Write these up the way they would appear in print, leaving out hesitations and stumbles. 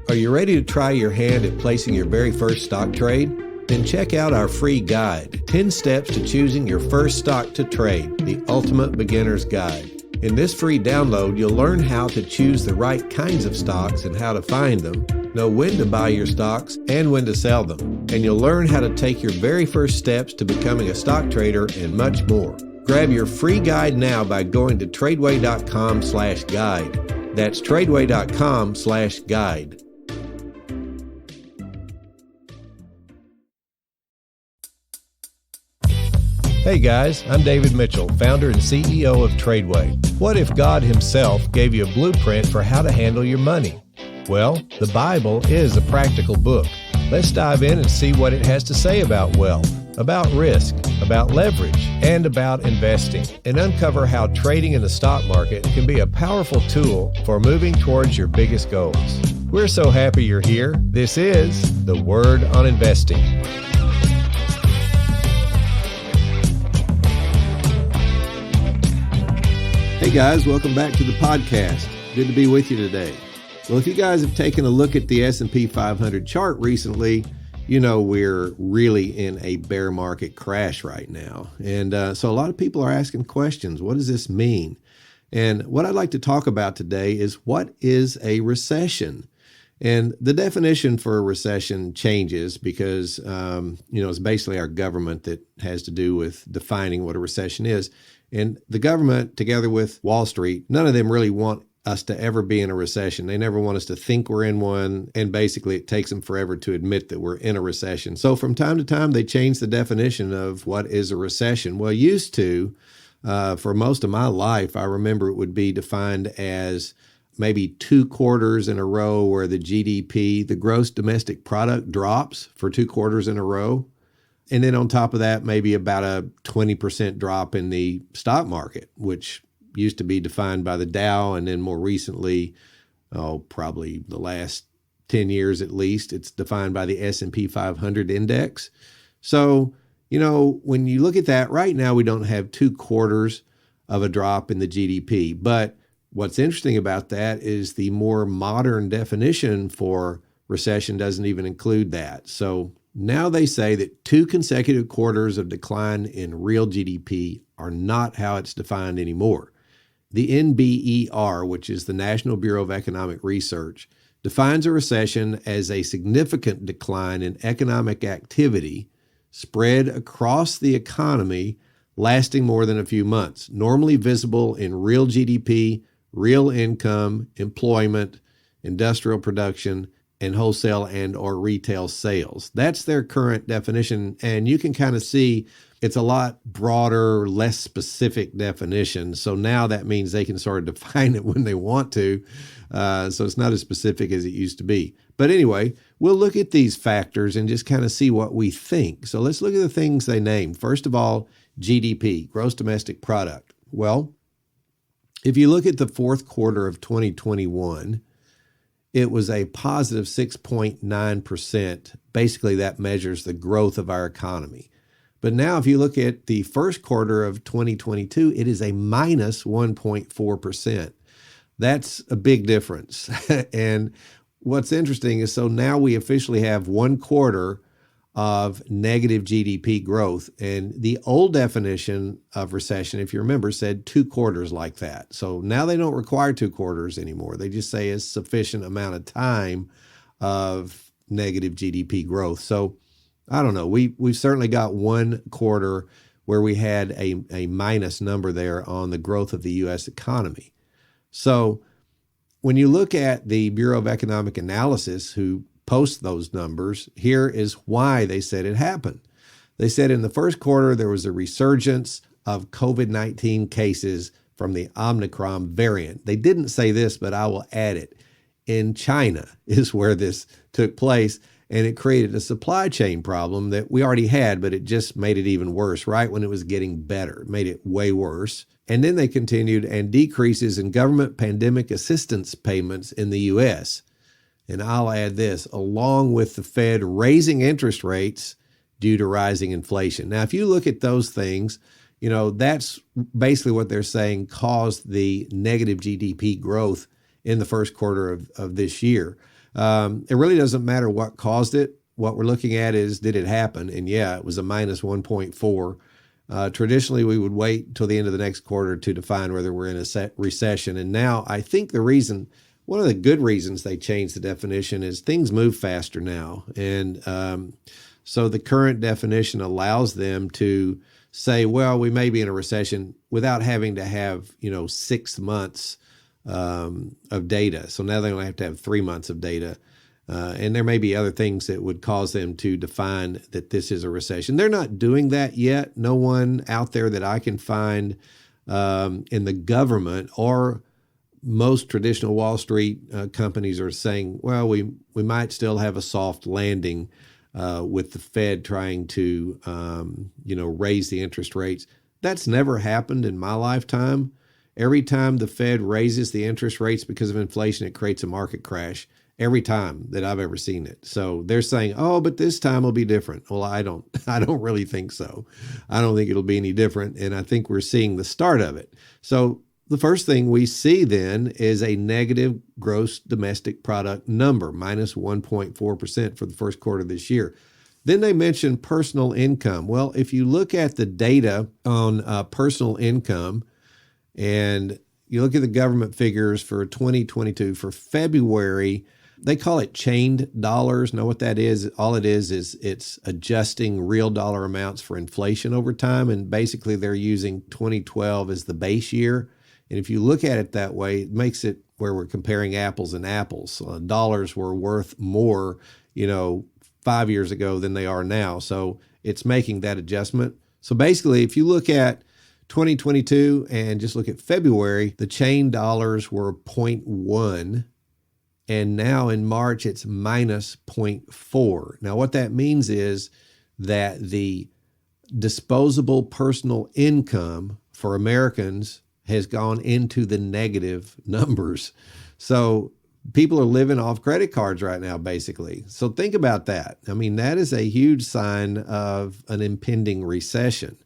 Are you ready to try your hand at placing your very first stock trade? Then check out our free guide, 10 Steps to Choosing Your First Stock to Trade, the Ultimate Beginner's Guide. In this free download, you'll learn how to choose the right kinds of stocks and how to find them, know when to buy your stocks and when to sell them, and you'll learn how to take your very first steps to becoming a stock trader and much more. Grab your free guide now by going to TRADEway.com/guide. That's TRADEway.com/guide. Hey guys, I'm David Mitchell, founder and CEO of TRADEway. What if God himself gave you a blueprint for how to handle your money? Well, the Bible is a practical book. Let's dive in and see what it has to say about wealth, about risk, about leverage, and about investing, and uncover how trading in the stock market can be a powerful tool for moving towards your biggest goals. We're so happy you're here. This is The Word on Investing. Hey guys, welcome back to the podcast. Good to be with you today. Well, if you guys have taken a look at the S&P 500 chart recently, you know we're really in a bear market crash right now. And so a lot of people are asking questions. What does this mean? And what I'd like to talk about today is what is a recession? And the definition for a recession changes because, it's basically our government that has to do with defining what a recession is. And the government, together with Wall Street, none of them really want us to ever be in a recession. They never want us to think we're in one. And basically, it takes them forever to admit that we're in a recession. So from time to time, they change the definition of what is a recession. Well, used to, for most of my life, I remember it would be defined as maybe 2 quarters in a row where the GDP, the gross domestic product, drops for 2 quarters in a row. And then on top of that, maybe about a 20% drop in the stock market, which used to be defined by the Dow. And then more recently, probably the last 10 years at least, it's defined by the S&P 500 index. So, when you look at that right now, we don't have 2 quarters of a drop in the GDP. But what's interesting about that is the more modern definition for recession doesn't even include that. So now they say that 2 consecutive quarters of decline in real GDP are not how it's defined anymore. The NBER, which is the National Bureau of Economic Research, defines a recession as a significant decline in economic activity spread across the economy lasting more than a few months, normally visible in real GDP, real income, employment, industrial production, and wholesale and or retail sales. That's their current definition. And you can kind of see it's a lot broader, less specific definition. So now that means they can sort of define it when they want to. So it's not as specific as it used to be. But anyway, we'll look at these factors and just kind of see what we think. So let's look at the things they named. First of all, GDP, gross domestic product. Well, if you look at the fourth quarter of 2021, it was a positive 6.9%. Basically, that measures the growth of our economy. But now if you look at the first quarter of 2022, it is a minus 1.4%. That's a big difference. And what's interesting is so now we officially have 1 quarter of negative GDP growth. And the old definition of recession, if you remember, said 2 quarters like that. So now they don't require 2 quarters anymore. They just say a sufficient amount of time of negative GDP growth. So I don't know. We've certainly got 1 quarter where we had a minus number there on the growth of the U.S. economy. So when you look at the Bureau of Economic Analysis, who post those numbers, here is why they said it happened. They said in the first quarter, there was a resurgence of COVID-19 cases from the Omicron variant. They didn't say this, but I will add it. In China is where this took place, and it created a supply chain problem that we already had, but it just made it even worse right when it was getting better. It made it way worse. And then they continued, and decreases in government pandemic assistance payments in the U.S. And I'll add this, along with the Fed raising interest rates due to rising inflation. Now, if you look at those things, that's basically what they're saying caused the negative GDP growth in the first quarter of this year. It really doesn't matter what caused it. What we're looking at is, did it happen? And yeah, it was a minus 1.4. Traditionally, we would wait till the end of the next quarter to define whether we're in a recession. And now I think one of the good reasons they changed the definition is things move faster now. And so the current definition allows them to say, well, we may be in a recession without having to have, 6 months of data. So now they only have to have 3 months of data. And there may be other things that would cause them to define that this is a recession. They're not doing that yet. No one out there that I can find in the government or most traditional Wall Street companies are saying, well, we might still have a soft landing with the Fed trying to, raise the interest rates. That's never happened in my lifetime. Every time the Fed raises the interest rates because of inflation, it creates a market crash. Every time that I've ever seen it. So they're saying, oh, but this time will be different. Well, I don't really think so. I don't think it'll be any different. And I think we're seeing the start of it. So the first thing we see then is a negative gross domestic product number, minus 1.4% for the first quarter of this year. Then they mentioned personal income. Well, if you look at the data on personal income and you look at the government figures for 2022, for February, they call it chained dollars. Know what that is? All it is it's adjusting real dollar amounts for inflation over time. And basically they're using 2012 as the base year. And if you look at it that way, it makes it where we're comparing apples and apples. Dollars were worth more, 5 years ago than they are now. So it's making that adjustment. So basically, if you look at 2022 and just look at February, the chain dollars were 0.1. And now in March, it's minus 0.4. Now, what that means is that the disposable personal income for Americans has gone into the negative numbers. So people are living off credit cards right now, basically. So think about that. I mean, that is a huge sign of an impending recession.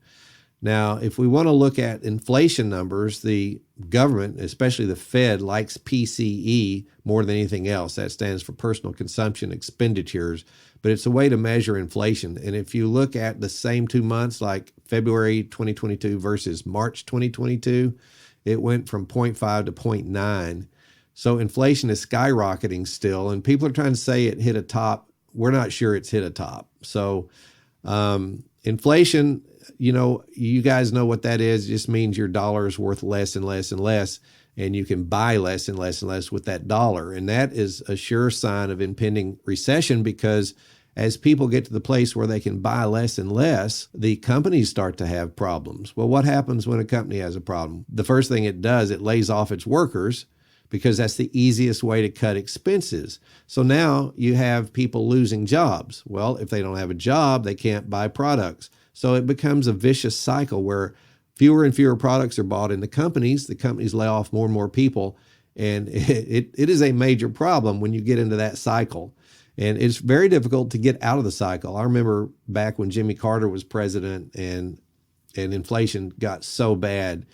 Now, if we want to look at inflation numbers, the government, especially the Fed, likes PCE more than anything else. That stands for personal consumption expenditures, but it's a way to measure inflation. And if you look at the same 2 months, like February 2022 versus March 2022, it went from 0.5 to 0.9. So inflation is skyrocketing still, and people are trying to say it hit a top. We're not sure it's hit a top. So inflation, you guys know what that is. It just means your dollar is worth less and less and less, and you can buy less and less and less with that dollar. And that is a sure sign of impending recession, because as people get to the place where they can buy less and less, the companies start to have problems. Well, what happens when a company has a problem? The first thing it does, it lays off its workers, because that's the easiest way to cut expenses. So now you have people losing jobs. Well, if they don't have a job, they can't buy products. So it becomes a vicious cycle where fewer and fewer products are bought in the companies lay off more and more people, and it is a major problem when you get into that cycle. And it's very difficult to get out of the cycle. I remember back when Jimmy Carter was president and inflation got so bad,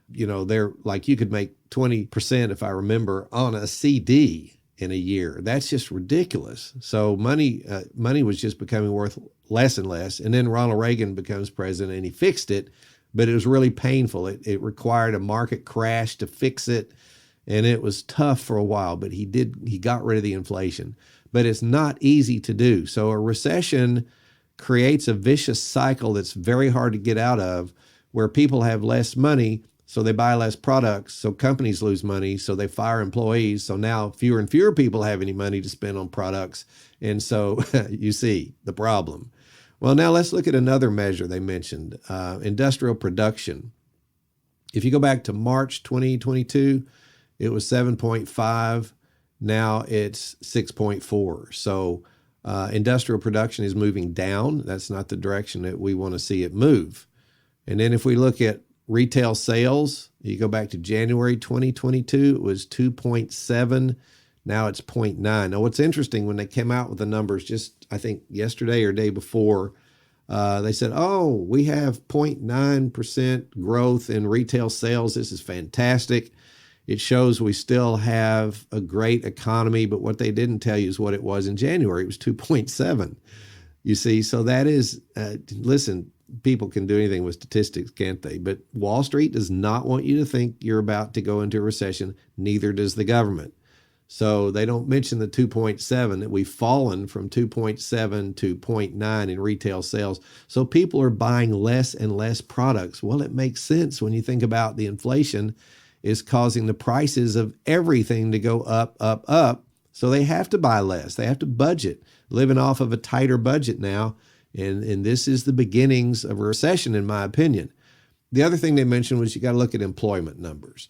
they're like, you could make 20%, if I remember, on a CD in a year. That's just ridiculous. So money was just becoming worth less and less. And then Ronald Reagan becomes president and he fixed it, but it was really painful. It required a market crash to fix it. And it was tough for a while, but he got rid of the inflation. But it's not easy to do. So a recession creates a vicious cycle that's very hard to get out of, where people have less money, so they buy less products, so companies lose money, so they fire employees. So now fewer and fewer people have any money to spend on products. And so you see the problem. Well, now let's look at another measure they mentioned, industrial production. If you go back to March 2022, it was 7.5. Now it's 6.4. So industrial production is moving down. That's not the direction that we want to see it move. And then if we look at retail sales, you go back to January 2022, it was 2.7. Now it's 0.9. Now, what's interesting, when they came out with the numbers just, I think, yesterday or day before, they said, we have 0.9% growth in retail sales. This is fantastic. It shows we still have a great economy, but what they didn't tell you is what it was in January. It was 2.7. You see, so that is, listen, people can do anything with statistics, can't they? But Wall Street does not want you to think you're about to go into a recession. Neither does the government. So they don't mention the 2.7, that we've fallen from 2.7 to 0.9 in retail sales. So people are buying less and less products. Well, it makes sense when you think about the inflation is causing the prices of everything to go up, up, up. So they have to buy less. They have to budget, living off of a tighter budget now. And this is the beginnings of a recession, in my opinion. The other thing they mentioned was you got to look at employment numbers.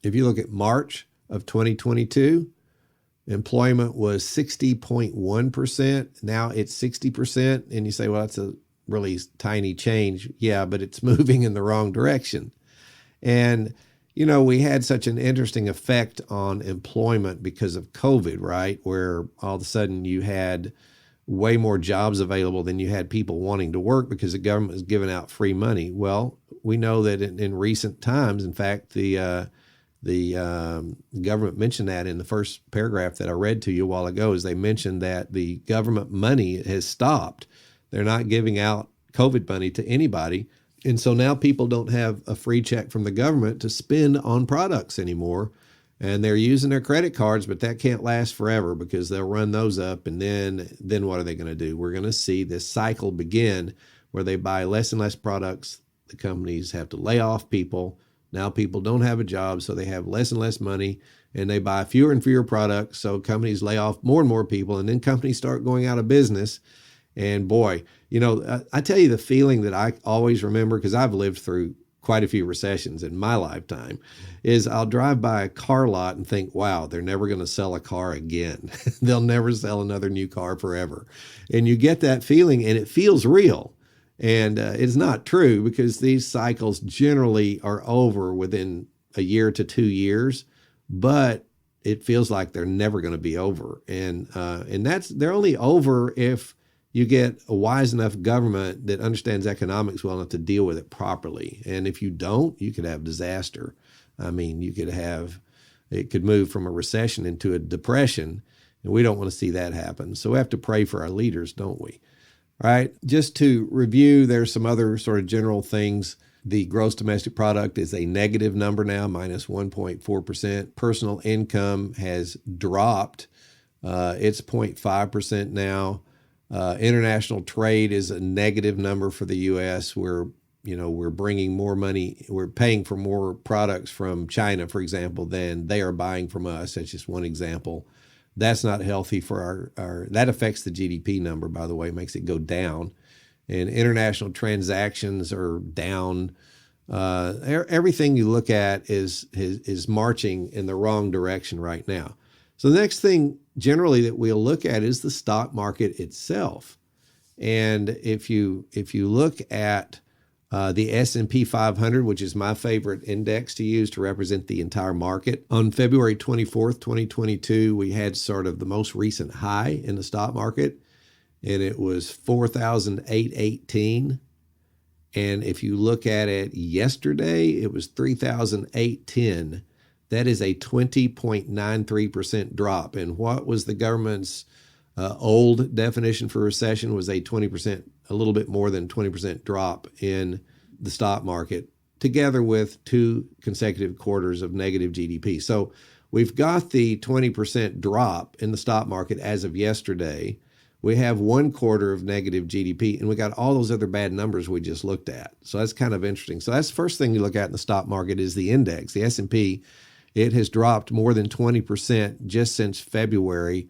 If you look at March of 2022, employment was 60.1%. Now it's 60%. And you say, well, that's a really tiny change. Yeah, but it's moving in the wrong direction. And, you know, we had such an interesting effect on employment because of COVID, right? Where all of a sudden you had way more jobs available than you had people wanting to work because the government was giving out free money. Well, we know that in recent times, in fact, the government mentioned that in the first paragraph that I read to you a while ago, is they mentioned that the government money has stopped. They're not giving out COVID money to anybody. And so now people don't have a free check from the government to spend on products anymore. And they're using their credit cards, but that can't last forever because they'll run those up. And then what are they going to do? We're going to see this cycle begin where they buy less and less products. The companies have to lay off people. Now people don't have a job, so they have less and less money, and they buy fewer and fewer products. So companies lay off more and more people, and then companies start going out of business. And boy, you know, I tell you the feeling that I always remember, because I've lived through quite a few recessions in my lifetime, is I'll drive by a car lot and think, wow, they're never going to sell a car again. They'll never sell another new car forever. And you get that feeling, and it feels real. And it's not true, because these cycles generally are over within a year to 2 years, but it feels like they're never going to be over. And they're only over if you get a wise enough government that understands economics well enough to deal with it properly. And if you don't, you could have disaster. I mean, it could move from a recession into a depression, and we don't want to see that happen. So we have to pray for our leaders, don't we? All right, just to review, there's some other sort of general things. The gross domestic product is a negative number now, minus 1.4%. Personal income has dropped. It's 0.5% now. International trade is a negative number for the U.S. We're bringing more money. We're paying for more products from China, for example, than they are buying from us. That's just one example. That's not healthy for our that affects the GDP number, by the way, makes it go down. And international transactions are down. Everything you look at is marching in the wrong direction right now. So the next thing generally that we'll look at is the stock market itself. And if you look at the S&P 500, which is my favorite index to use to represent the entire market, on February 24th, 2022, we had sort of the most recent high in the stock market, and it was 4,818. And if you look at it yesterday, it was 3,810. That is a 20.93% drop. And what was the government's old definition for recession? Was a 20%, a little bit more than 20% drop in the stock market, together with 2 consecutive quarters of negative GDP. So we've got the 20% drop in the stock market as of yesterday. We have 1 quarter of negative GDP, and we got all those other bad numbers we just looked at. So that's kind of interesting. So that's the first thing you look at in the stock market is the index, the S&P. It has dropped more than 20% just since February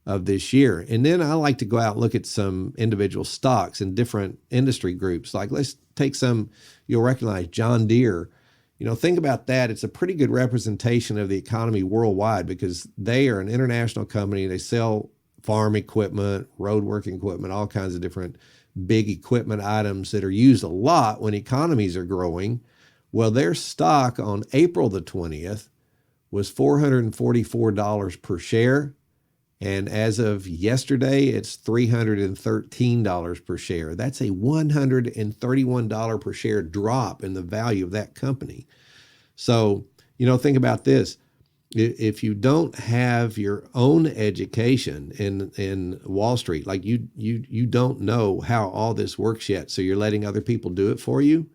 of this year. And then I like to go out and look at some individual stocks in different industry groups. Like let's take some, you'll recognize John Deere. You know, think about that. It's a pretty good representation of the economy worldwide because they are an international company. They sell farm equipment, road working equipment, all kinds of different big equipment items that are used a lot when economies are growing. Well, their stock on April the 20th was $444 per share. And as of yesterday, it's $313 per share. That's a $131 per share drop in the value of that company. So Think about this. If you don't have your own education in Wall Street, like you don't know how all this works yet, so you're letting other people do it for you,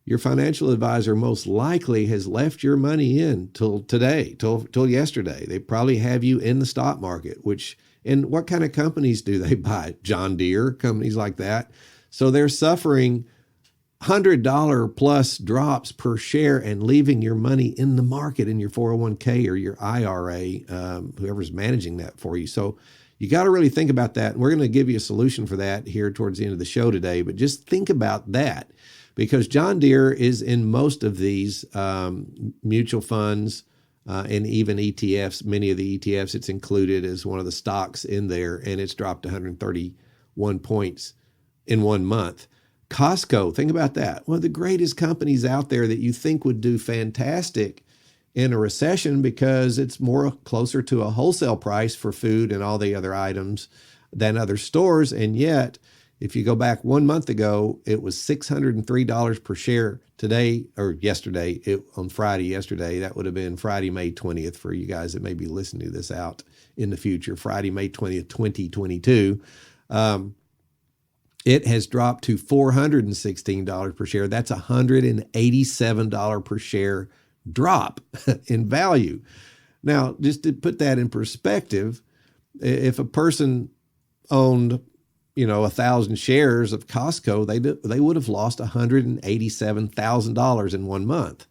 your financial advisor most likely has left your money in till today, till yesterday. They probably have you in the stock market, and what kind of companies do they buy? John Deere, companies like that. So they're suffering $100 plus drops per share and leaving your money in the market in your 401k or your IRA, whoever's managing that for you. So you got to really think about that. And we're going to give you a solution for that here towards the end of the show today. But just think about that, because John Deere is in most of these mutual funds and even ETFs. Many of the ETFs, it's included as one of the stocks in there, and it's dropped 131 points in 1 month. Costco, think about that. One of the greatest companies out there that you think would do fantastic in a recession because it's more closer to a wholesale price for food and all the other items than other stores. And yet, if you go back 1 month ago, it was $603 per share today, or yesterday, on Friday yesterday. That would have been Friday, May 20th for you guys that may be listening to this out in the future, Friday, May 20th, 2022. It has dropped to $416 per share. That's $187 per share drop in value. Now, just to put that in perspective, if a person owned, 1,000 shares of Costco, they would have lost $187,000 in 1 month.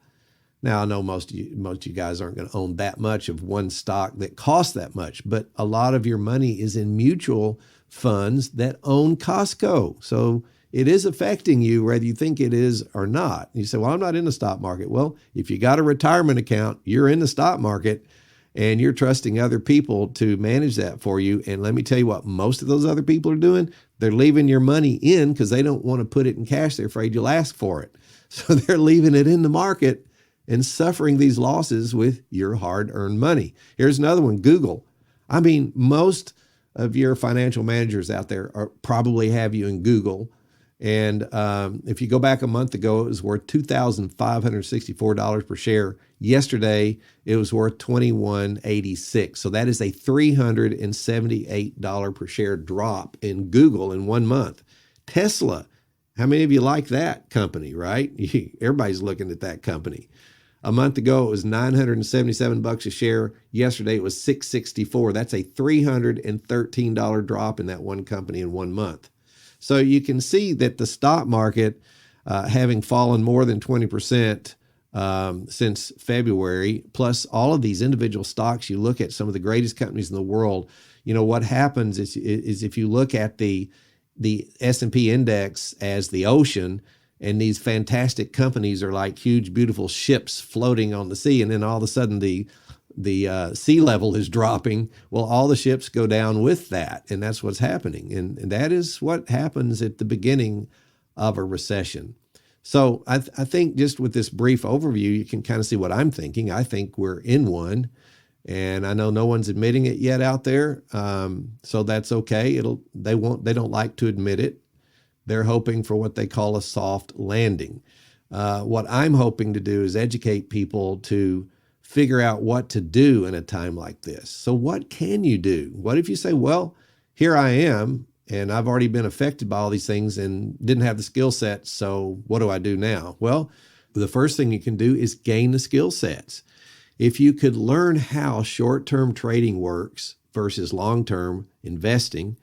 Now, I know most of you guys aren't going to own that much of one stock that costs that much, but a lot of your money is in mutual funds that own Costco. So it is affecting you whether you think it is or not. You say, well, I'm not in the stock market. Well, if you got a retirement account, you're in the stock market and you're trusting other people to manage that for you. And let me tell you what most of those other people are doing. They're leaving your money in because they don't want to put it in cash. They're afraid you'll ask for it. So they're leaving it in the market and suffering these losses with your hard-earned money. Here's another one, Google. I mean, most of your financial managers out there probably have you in Google. And if you go back a month ago, it was worth $2,564 per share. Yesterday, it was worth $2,186. So that is a $378 per share drop in Google in 1 month. Tesla, how many of you like that company, right? Everybody's looking at that company. A month ago, it was $977 a share. Yesterday, it was $664. That's a $313 drop in that one company in 1 month. So you can see that the stock market, having fallen more than 20% since February, plus all of these individual stocks, you look at some of the greatest companies in the world. What happens is if you look at the S&P index as the ocean, and these fantastic companies are like huge, beautiful ships floating on the sea. And then all of a sudden the sea level is dropping. Well, all the ships go down with that. And that's what's happening. And that is what happens at the beginning of a recession. So I think just with this brief overview, you can kind of see what I'm thinking. I think we're in one. And I know no one's admitting it yet out there. So that's okay. They don't like to admit it. They're hoping for what they call a soft landing. What I'm hoping to do is educate people to figure out what to do in a time like this. So what can you do? What if you say, well, here I am, and I've already been affected by all these things and didn't have the skill sets, so what do I do now? Well, the first thing you can do is gain the skill sets. If you could learn how short-term trading works versus long-term investing,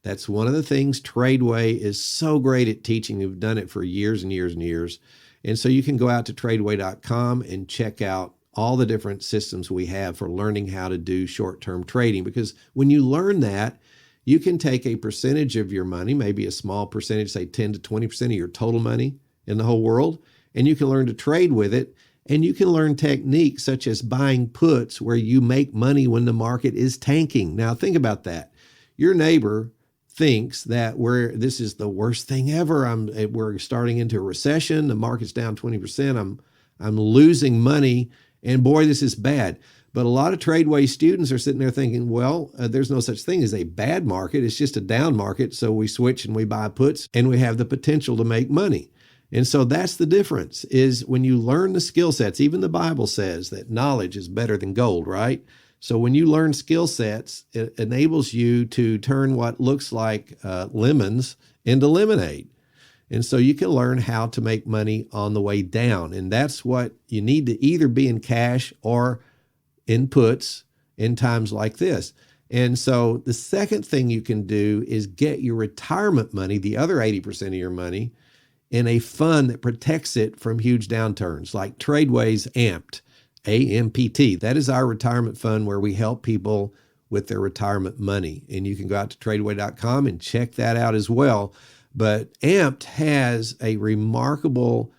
that's one of the things TRADEway is so great at teaching. We've done it for years and years and years. And so you can go out to TRADEway.com and check out all the different systems we have for learning how to do short-term trading. Because when you learn that, you can take a percentage of your money, maybe a small percentage, say 10 to 20% of your total money in the whole world, and you can learn to trade with it. And you can learn techniques such as buying puts where you make money when the market is tanking. Now, think about that. Your neighbor thinks that this is the worst thing ever. We're starting into a recession. The market's down 20%. I'm losing money, and boy, this is bad. But a lot of TRADEway students are sitting there thinking, well, there's no such thing as a bad market. It's just a down market. So we switch and we buy puts, and we have the potential to make money. And so that's the difference, is when you learn the skill sets. Even the Bible says that knowledge is better than gold, right? So when you learn skill sets, it enables you to turn what looks like lemons into lemonade. And so you can learn how to make money on the way down. And that's what you need to either be in cash or in puts in times like this. And so the second thing you can do is get your retirement money, the other 80% of your money, in a fund that protects it from huge downturns, like TRADEway's AMPT, A-M-P-T. That is our retirement fund where we help people with their retirement money. And you can go out to TRADEway.com and check that out as well. But AMPT has a remarkable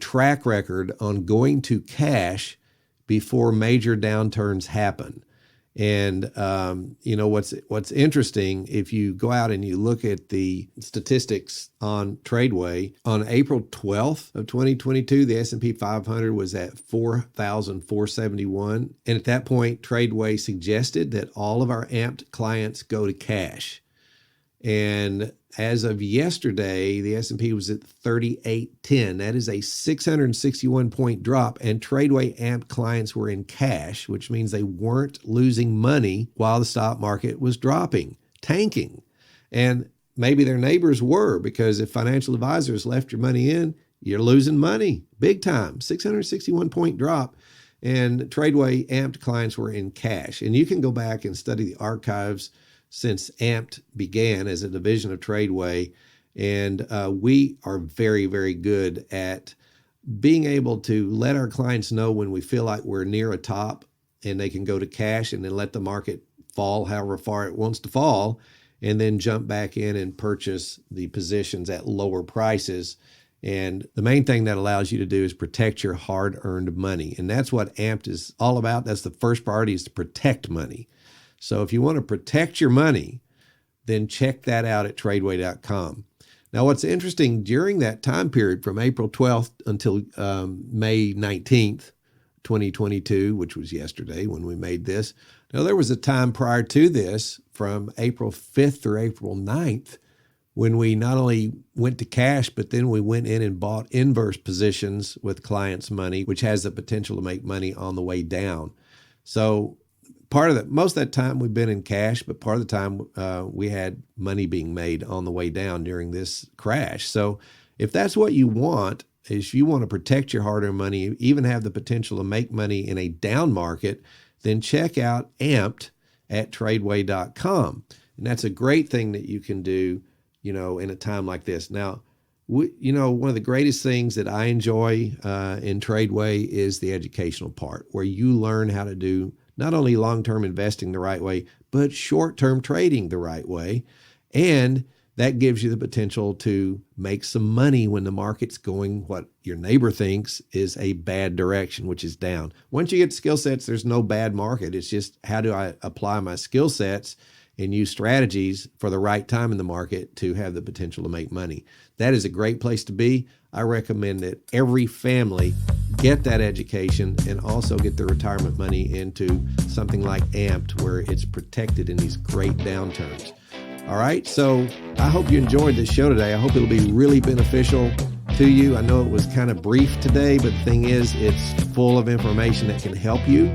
track record on going to cash before major downturns happen. And, what's interesting, if you go out and you look at the statistics on TRADEway, on April 12th of 2022, the S&P 500 was at 4,471. And at that point, TRADEway suggested that all of our AMPT clients go to cash. And as of yesterday, the S&P was at 3810. That is a 661-point drop, and TRADEway AMP clients were in cash, which means they weren't losing money while the stock market was dropping, tanking. And maybe their neighbors were, because if financial advisors left your money in, you're losing money big time. 661-point drop, and TRADEway AMP clients were in cash. And you can go back and study the archives since AMPT began as a division of TRADEway. And we are very, very good at being able to let our clients know when we feel like we're near a top and they can go to cash and then let the market fall however far it wants to fall, and then jump back in and purchase the positions at lower prices. And the main thing that allows you to do is protect your hard-earned money. And that's what AMPT is all about. That's the first priority, is to protect money. So if you want to protect your money, then check that out at TRADEway.com. Now, what's interesting, during that time period from April 12th until May 19th, 2022, which was yesterday when we made this. Now, there was a time prior to this from April 5th through April 9th when we not only went to cash, but then we went in and bought inverse positions with clients' money, which has the potential to make money on the way down. So most of that time we've been in cash, but part of the time we had money being made on the way down during this crash. So if that's what you want, if you want to protect your hard-earned money, even have the potential to make money in a down market, then check out AMPT at TRADEway.com. And that's a great thing that you can do, in a time like this. Now, one of the greatest things that I enjoy in TRADEway is the educational part, where you learn how to do not only long-term investing the right way, but short-term trading the right way. And that gives you the potential to make some money when the market's going what your neighbor thinks is a bad direction, which is down. Once you get skill sets, there's no bad market. It's just, how do I apply my skill sets and use strategies for the right time in the market to have the potential to make money? That is a great place to be. I recommend that every family get that education and also get their retirement money into something like AMPT, where it's protected in these great downturns. All right, so I hope you enjoyed this show today. I hope it'll be really beneficial to you. I know it was kind of brief today, but the thing is, it's full of information that can help you.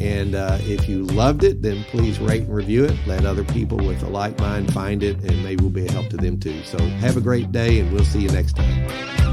And if you loved it, then please rate and review it. Let other people with a like mind find it, and maybe we'll be a help to them too. So have a great day, and we'll see you next time.